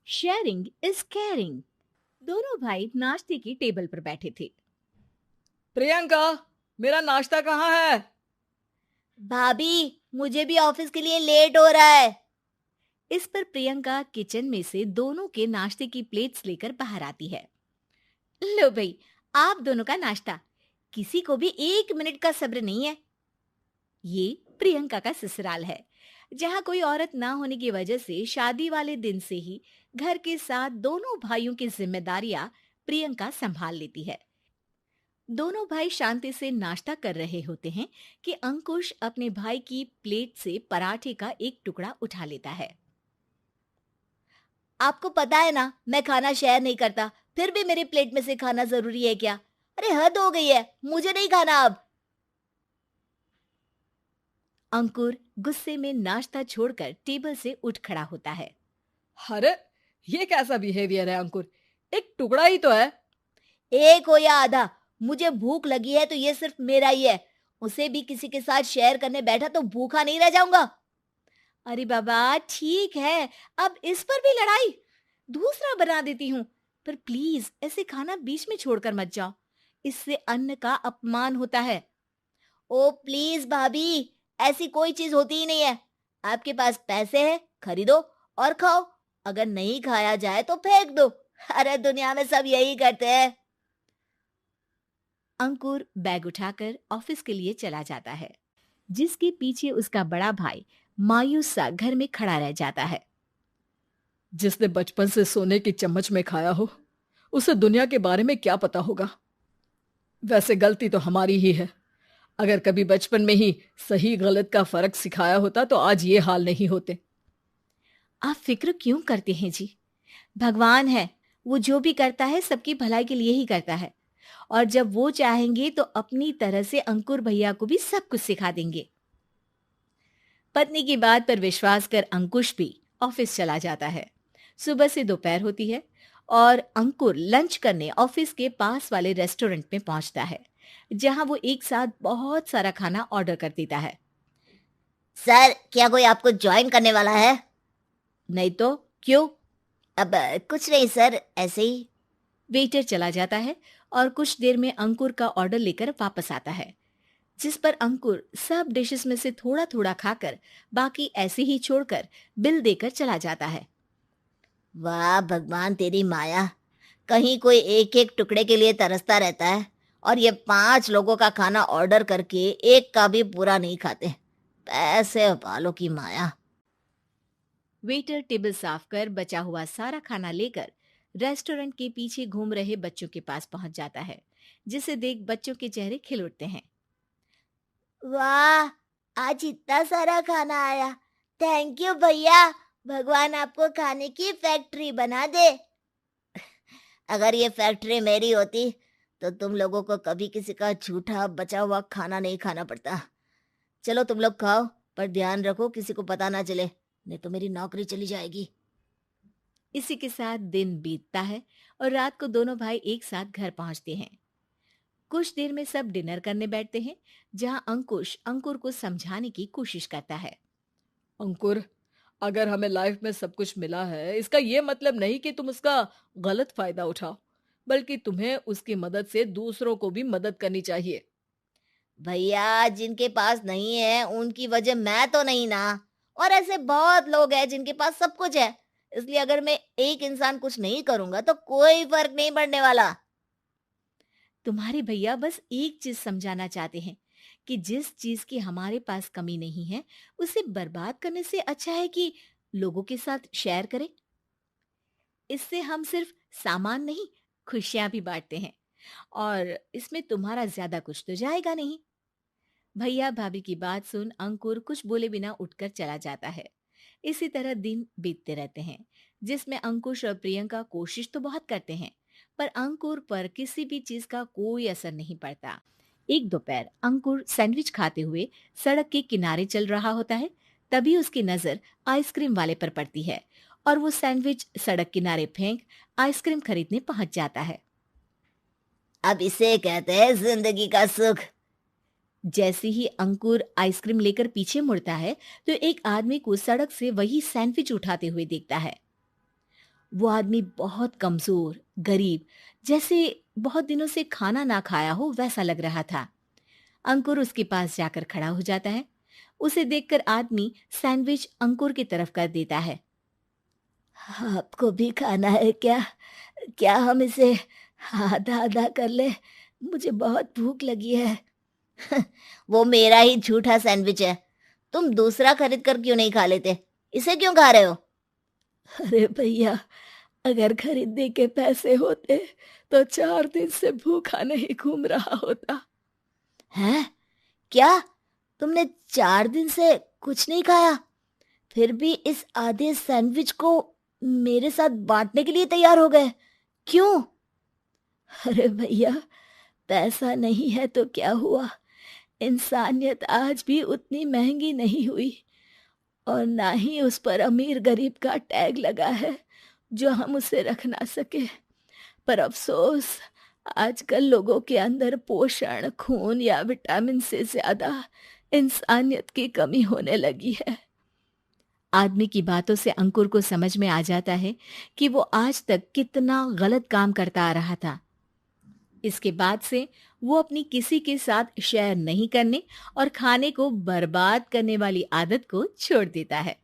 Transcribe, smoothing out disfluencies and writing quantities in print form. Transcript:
Sharing is caring. दोनों भाई नाश्ते की टेबल पर बैठे थे। प्रियंका, मेरा नाश्ता कहाँ है? भाभी, मुझे भी ऑफिस के लिए लेट हो रहा है। इस पर प्रियंका किचन में से दोनों के नाश्ते की प्लेट्स लेकर बाहर आती है। लो भाई, आप दोनों का नाश्ता। किसी को भी 1 मिनट का सब्र नहीं है। ये प्रियंका का ससुराल है, जहाँ कोई औरत ना होने की वजह से शादी वाले दिन से ही घर के साथ दोनों भाइयों की जिम्मेदारियां प्रियंका संभाल लेती है। दोनों भाई शांति से नाश्ता कर रहे होते हैं कि अंकुश अपने भाई की प्लेट से पराठे का एक टुकड़ा उठा लेता है। आपको पता है ना, मैं खाना शेयर नहीं करता, फिर भी मेरी प्लेट में से खाना जरूरी है क्या? अरे हद हो गई है, मुझे नहीं खाना अब। अंकुर गुस्से में नाश्ता छोड़कर टेबल से उठ खड़ा होता है। अरे, ये कैसा बिहेवियर है अंकुर? एक टुकड़ा ही तो है। एक हो या आधा, मुझे भूख लगी है तो ये सिर्फ मेरा ही है। उसे भी किसी के साथ शेयर करने बैठा तो भूखा नहीं रह जाऊंगा। अरे बाबा ठीक है, अब इस पर भी लड़ाई। दूसरा बना देती हूँ, पर प्लीज ऐसे खाना बीच में छोड़कर मत जाओ। इससे अन्न का अपमान होता है। ओ प्लीज भाभी, ऐसी कोई चीज होती ही नहीं है। आपके पास पैसे हैं, खरीदो और खाओ। अगर नहीं खाया जाए तो फेंक दो। अरे दुनिया में सब यही करते हैं। अंकुर बैग उठाकर ऑफिस के लिए चला जाता है, जिसके पीछे उसका बड़ा भाई मायूस सा घर में खड़ा रह जाता है। जिसने बचपन से सोने की चम्मच में खाया हो, उसे दुनिया के बारे में क्या पता होगा। वैसे गलती तो हमारी ही है। अगर कभी बचपन में ही सही गलत का फर्क सिखाया होता तो आज ये हाल नहीं होते। आप फिक्र क्यों करते हैं जी? भगवान है, वो जो भी करता है सबकी भलाई के लिए ही करता है। और जब वो चाहेंगे तो अपनी तरह से अंकुर भैया को भी सब कुछ सिखा देंगे। पत्नी की बात पर विश्वास कर अंकुश भी ऑफिस चला जाता है। सुबह से दोपहर होती है और अंकुर लंच करने ऑफिस के पास वाले रेस्टोरेंट में पहुंचता है, जहां वो एक साथ बहुत सारा खाना ऑर्डर कर देता है। सर, क्या कोई आपको ज्वाइन करने वाला है? नहीं तो क्यों? अब कुछ नहीं सर, ऐसे ही। वेटर चला जाता है और कुछ देर में अंकुर का ऑर्डर लेकर वापस आता है, जिस पर अंकुर सब डिशेस में से थोड़ा थोड़ा खाकर बाकी ऐसे ही छोड़कर बिल देकर चला जाता है। वाह भगवान, तेरी माया। कहीं कोई एक एक टुकड़े के लिए तरसता रहता है और ये 5 लोगों का खाना ऑर्डर करके एक का भी पूरा नहीं खाते। पैसे वालों की माया। वेटर टेबल साफ कर बचा हुआ सारा खाना लेकर रेस्टोरेंट के पीछे घूम रहे बच्चों के पास पहुंच जाता है, जिसे देख बच्चों के चेहरे खिल उठते हैं। वाह, आज इतना सारा खाना आया। थैंक यू भैया। भगवान आपको खाने की फैक्ट्री बना दे। अगर ये फैक्ट्री मेरी होती तो तुम लोगों को कभी किसी का झूठा बचा हुआ खाना नहीं खाना पड़ता। चलो तुम लोग खाओ, पर ध्यान रखो किसी को पता ना चले, नहीं तो मेरी नौकरी चली जाएगी। इसी के साथ दिन बीतता है और रात को दोनों भाई एक साथ घर पहुंचते हैं। कुछ देर में सब डिनर करने बैठते हैं, जहां अंकुश अंकुर को समझाने की कोशिश करता है। अंकुर, अगर हमें लाइफ में सब कुछ मिला है, इसका ये मतलब नहीं कि तुम उसका गलत फायदा उठाओ, बल्कि तुम्हें उसकी मदद से दूसरों को भी मदद करनी चाहिए। भैया, जिनके पास नहीं है उनकी वजह मैं तो नहीं ना। और ऐसे बहुत लोग हैं जिनके पास सब कुछ है। इसलिए अगर मैं एक इंसान कुछ नहीं करूंगा तो कोई फर्क नहीं पड़ने वाला। तुम्हारे भैया बस एक चीज समझाना चाहते हैं कि जिस चीज की हमारे पास कमी नहीं है, उसे बर्बाद करने से अच्छा है कि लोगों के साथ शेयर करें। इससे हम सिर्फ सामान नहीं, खुशियां भी बांटते हैं, और इसमें तुम्हारा ज्यादा कुछ तो जाएगा नहीं। भैया भाभी की बात सुन अंकुर कुछ बोले बिना उठकर चला जाता है। इसी तरह दिन बीतते रहते हैं, जिसमें अंकुश और प्रियंका कोशिश तो बहुत करते हैं, पर अंकुर पर किसी भी चीज का कोई असर नहीं पड़ता। एक दोपहर अंकुर सैंडविच खाते हुए सड़क के किनारे चल रहा होता है। तभी उसकी नजर आइसक्रीम वाले पर पड़ती है और वो सैंडविच सड़क किनारे फेंक आइसक्रीम खरीदने पहुंच जाता है। अब इसे कहते हैं जिंदगी का सुख। जैसे ही अंकुर आइसक्रीम लेकर पीछे मुड़ता है, तो एक आदमी को सड़क से वही सैंडविच उठाते हुए देखता है। वो आदमी बहुत कमजोर, गरीब, जैसे बहुत दिनों से खाना ना खाया हो वैसा लग रहा था। अंकुर उसके पास जाकर खड़ा हो जाता है। उसे देखकर आदमी सैंडविच अंकुर की तरफ कर देता है। आपको भी खाना है क्या? क्या हम इसे आधा आधा कर ले? मुझे बहुत भूख लगी है। वो मेरा ही झूठा सैंडविच है। तुम दूसरा खरीद कर क्यों नहीं खा लेते? इसे क्यों खा रहे हो? अरे भैया, अगर खरीदने के पैसे होते तो 4 दिन से भूखा नहीं घूम रहा होता। हैं? क्या? तुमने 4 दिन से कुछ नहीं खाया, फिर भी इस आधे सैंडविच को मेरे साथ बांटने के लिए तैयार हो गए? क्यों? अरे भैया, पैसा नहीं है तो क्या हुआ, इंसानियत आज भी उतनी महंगी नहीं हुई, और ना ही उस पर अमीर गरीब का टैग लगा है जो हम उसे रख ना सके। पर अफसोस, आजकल लोगों के अंदर पोषण, खून या विटामिन से ज्यादा इंसानियत की कमी होने लगी है। आदमी की बातों से अंकुर को समझ में आ जाता है कि वो आज तक कितना गलत काम करता आ रहा था। इसके बाद से वो अपनी किसी के साथ शेयर नहीं करने और खाने को बर्बाद करने वाली आदत को छोड़ देता है।